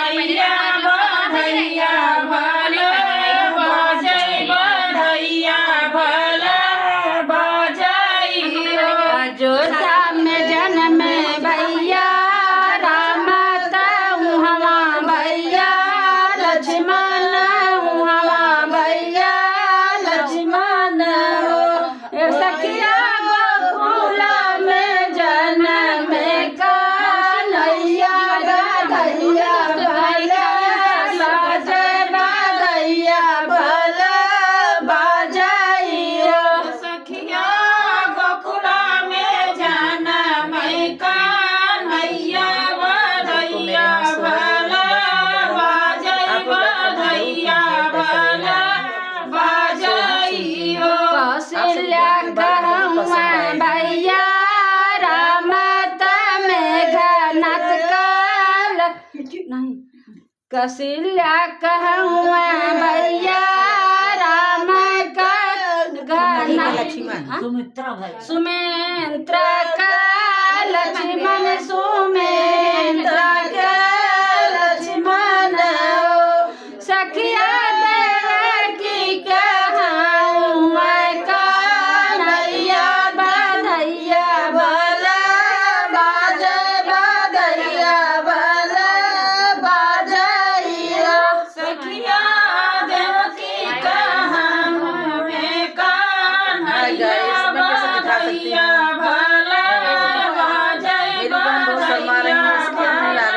बधैया बधैया भला बजै बधैया भला बजैयो। अयोध्या में जन्म भैया राम तहुँवा भैया लक्ष्मण हुआ भैया लक्ष्मण हो। सखिया गोकुल में जन्म कन्हैया बधैया भला बजै बधैया भला बजैयो। सखिया गोकुल में जनम कन्हैया बधैया भला बजै बधैया भला बजैयो। कौशल्या कहूँआ भैया राम मेघनाथ काल नहीं। कौशल्या कहूँआ भैया राम का सुमित्र का लक्ष्मण सुमित्र का लक्ष्मण हो। सखिया देवकी कहूँआ कन्हैया बधैया भला बजै बधैया भला बजैयो। सखिया देवकी कहूँ में कन्हैया बधैया भला बजै बधैया भला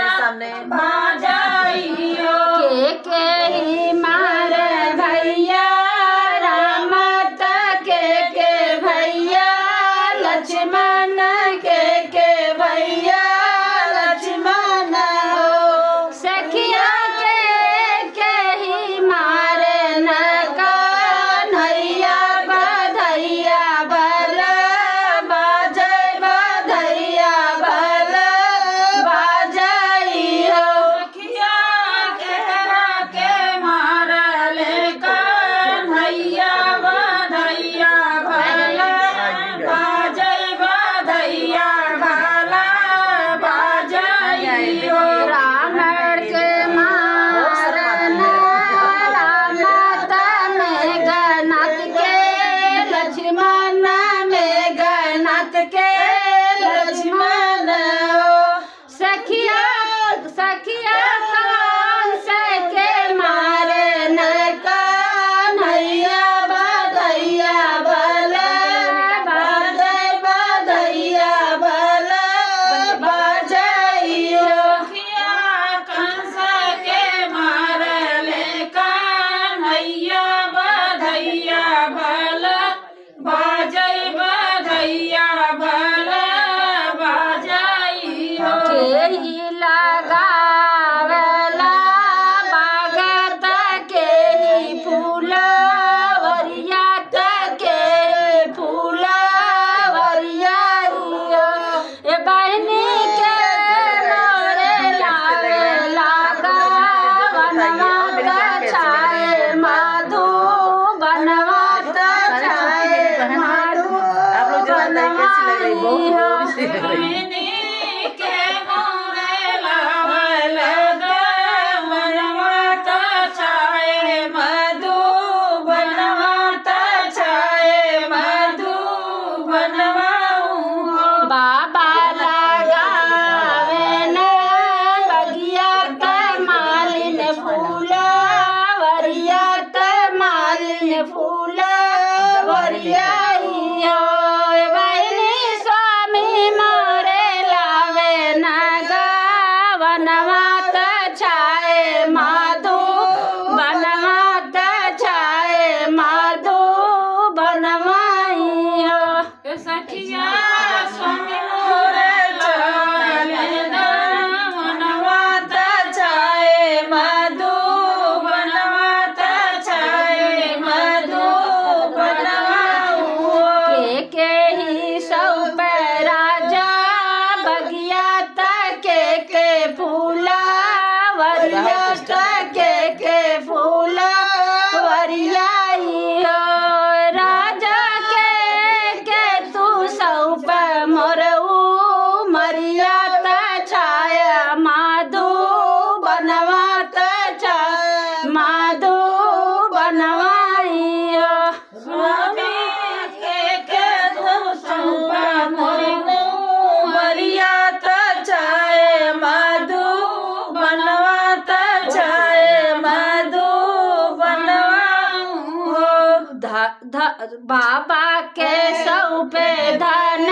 बाबा के सौंपे धन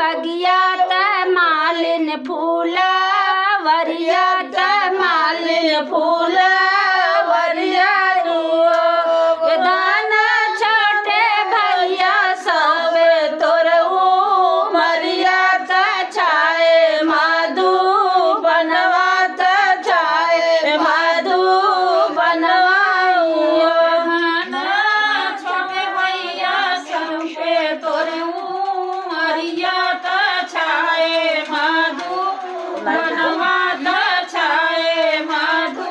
बगिया त मालिन फूल वरिया त मालिन फूल वरिया दान छोटे भैया सौंपे तोरऊ मरिया त छाए माधु बनवा त छाए माधु बनवाइयो छोटे भैया सौंपे तोरऊ मरिया त छाए माधु बनवा त छाए माधु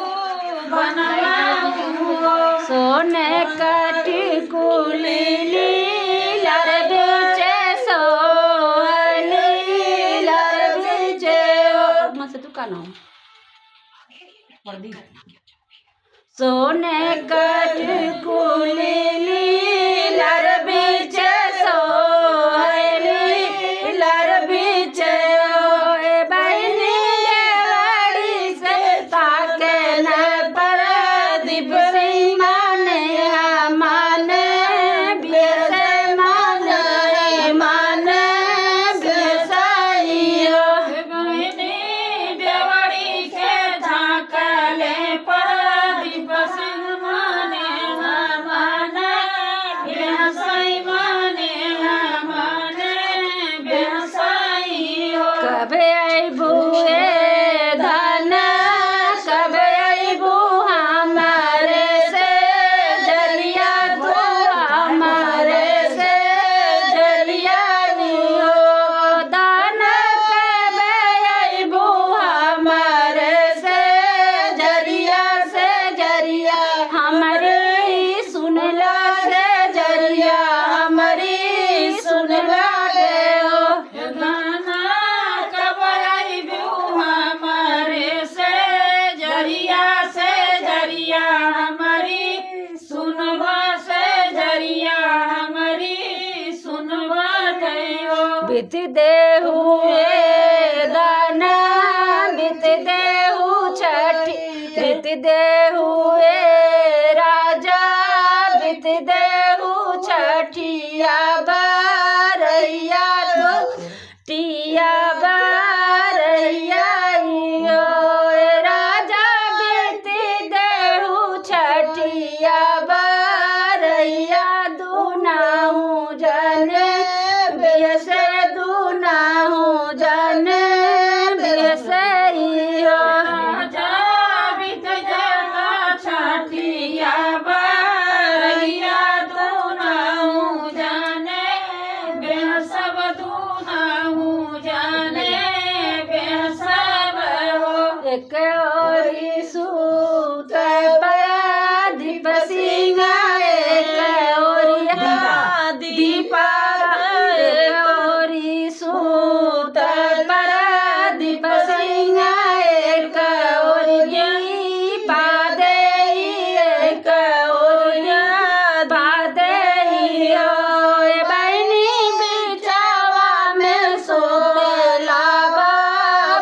बनवाइयो सोने कटी कुली लीलर बीचे सोहली लर बीचे मस्त तू का नाम सोने कटी कुली लीलर बीचे सोहली लर बीचे बहनी देवड़ी से ताके न पर दीप सिंह माने माने बेसे माने माने बेसाइयो बहनी देवड़ी के झांकले पर दीप सिंह माने माने बेहसाई माने माने बेहसाइयो कब अबू धन कब अबू हमारे से जलिया तो हमारे से जलिया नियो दान कब अबू हमारे से जरिया हमारी सुनला से जरिया हमारी सुनला देओ गाना कब आइबू हमारे से जरिया हमारी सुनवा से जरिया हमारी सुनवा गयो बीत देहु दान बीत देहु छठी बीत देहु राजा बीत देहु छठिया बारैया तो टिया बारैया यो राजा बीत देहु छठिया बारैया दुनाहु जने बेसे दुनाहु जने बेसे यो राजा बीत जाना छठिया बारैया दुनाहु जाने बेहसब दुनाहु जाने बेहसब हो एक ओरी सूत दीप सिंह एक ओरी दीपा एक ओरी सूत दीप सिंह एक ओरी दीपा दे एक ओरी बादे बहनी बिचावा में सोला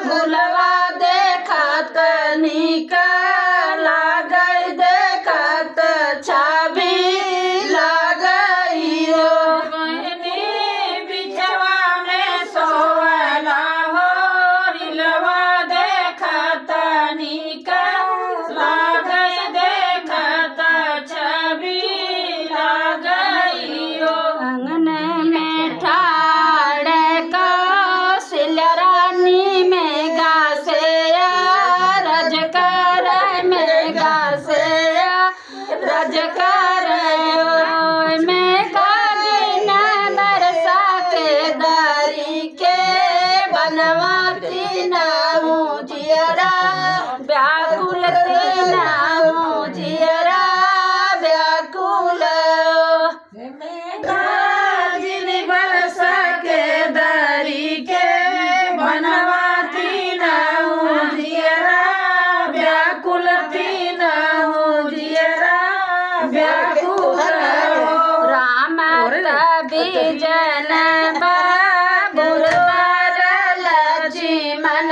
भुलवा देखत निकल गई देखत छवि लगइयो बहनी बिछवा में सोवला हो रिलवा देखत निकल लागई देखत छवि लागइयो अंगन में ठाड़ कौशलरानी में गासे रजकर में गासे रजकर में काजिन बरसा के दारी के बनवाती नामू जियरा व्याकुल नामू जियरा व्याकुल काजिन बरसा के दरी के बनवाती नाहू जियरा व्याकुल नाहू जियरा व्याकुल राम बीजन बाबुर लक्ष्मण